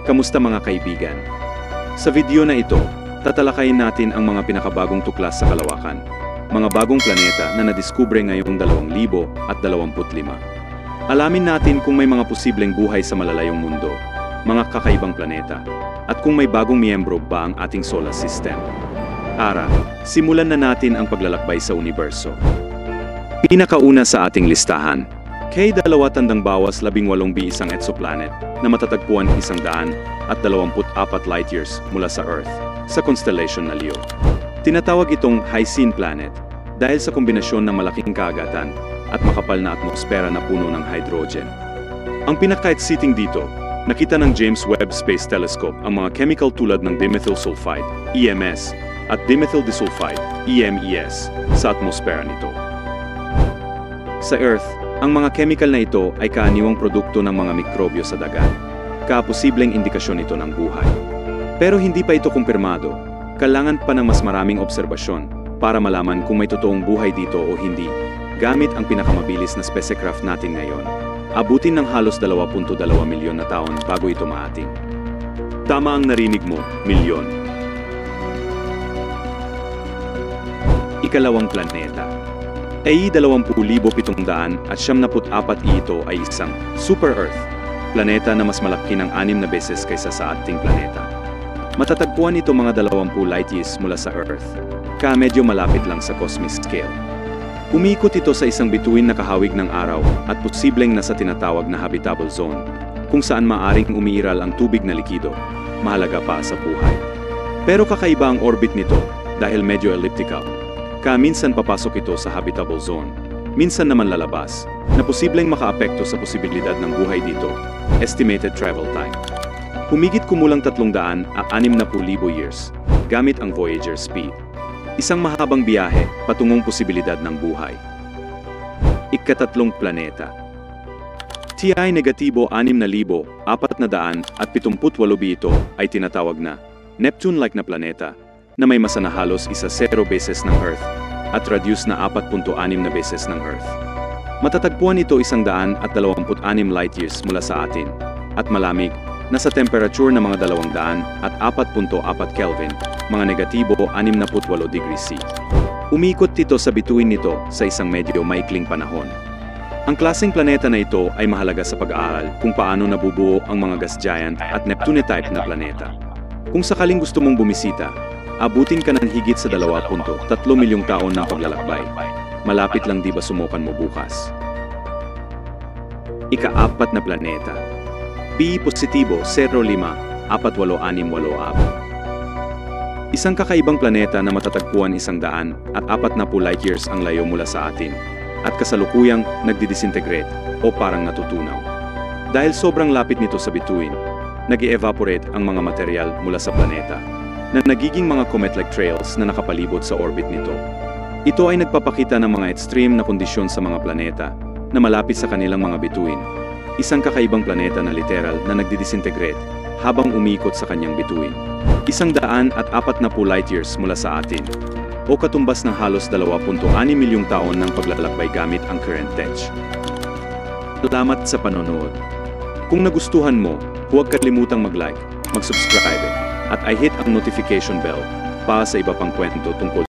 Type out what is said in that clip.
Kamusta mga kaibigan? Sa video na ito, tatalakayin natin ang mga pinakabagong tuklas sa kalawakan, mga bagong planeta na nadiskubre ngayong 2025. Alamin natin kung may mga posibleng buhay sa malalayong mundo, mga kakaibang planeta, at kung may bagong miyembro ba ang ating solar system. Tara, simulan na natin ang paglalakbay sa universo. Pinakauna sa ating listahan, K2-18b isang exoplanet na matatagpuan 124 light years mula sa Earth sa constellation na Leo. Tinatawag itong Hycean planet dahil sa kombinasyon ng malaking kaagatan at makapal na atmosfera na puno ng hydrogen. Ang pinaka-exciting dito, nakita ng James Webb Space Telescope ang mga chemical tulad ng dimethyl sulfide, EMS, at dimethyl disulfide, EMES, sa atmosfera nito. Sa Earth, ang mga chemical na ito ay kaaniwang produkto ng mga mikrobyo sa dagat. Posibleng indikasyon ito ng buhay. Pero hindi pa ito kumpirmado. Kailangan pa ng mas maraming obserbasyon para malaman kung may totoong buhay dito o hindi, gamit ang pinakamabilis na spacecraft natin ngayon. Abutin ng halos 2.2 milyon na taon bago ito maating. Tama ang narinig mo, milyon. Ikalawang planeta. A20,774 ito ay isang super-Earth, planeta na mas malaki ng 6 na beses kaysa sa ating planeta. Matatagpuan ito mga 20 light years mula sa Earth, kaya medyo malapit lang sa cosmic scale. Umiikot ito sa isang bituin na kahawig ng araw at posibleng nasa tinatawag na habitable zone, kung saan maaring umiiral ang tubig na likido, mahalaga pa sa buhay. Pero kakaiba ang orbit nito dahil medyo elliptical. Kaya minsan papasok ito sa habitable zone, minsan naman lalabas, na posibleng makaapekto sa posibilidad ng buhay dito. Estimated travel time. Humigit kumulang 360,000 years, gamit ang Voyager speed. Isang mahabang biyahe patungong posibilidad ng buhay. Ikatatlong planeta. TI-6,478b ito ay tinatawag na Neptune-like na planeta, na may masa na halos 10 beses ng Earth at radius na 4.6 na beses ng Earth. Matatagpuan ito 126 light years mula sa atin at malamig na sa temperature na mga 204.4 Kelvin, mga negatibo 68 degrees C. Umikot ito sa bituin nito sa isang medyo maikling panahon. Ang klaseng planeta na ito ay mahalaga sa pag-aaral kung paano nabubuo ang mga gas giant at Neptune-type na planeta. Kung sakaling gusto mong bumisita, abutin ka ng higit sa 2.3 milyong taon ng paglalakbay. Malapit lang di ba sumukan mo bukas? Ika-4 na planeta. B-05-4868. Isang kakaibang planeta na matatagpuan 140 light years ang layo mula sa atin at kasalukuyang nagdidisintegrate o parang natutunaw. Dahil sobrang lapit nito sa bituin, nag-e-evaporate ang mga material mula sa planeta na nagiging mga comet-like trails na nakapalibot sa orbit nito. Ito ay nagpapakita ng mga extreme na kondisyon sa mga planeta na malapit sa kanilang mga bituin. Isang kakaibang planeta na literal na nagdidisintegrate habang umiikot sa kanyang bituin. 140 light years mula sa atin, o katumbas ng halos 2.6 milyong taon ng paglalakbay gamit ang current tech. Salamat sa panonood. Kung nagustuhan mo, huwag kalimutang mag-like, mag-subscribe, at i-hit ang notification bell para sa iba pang kwento tungkol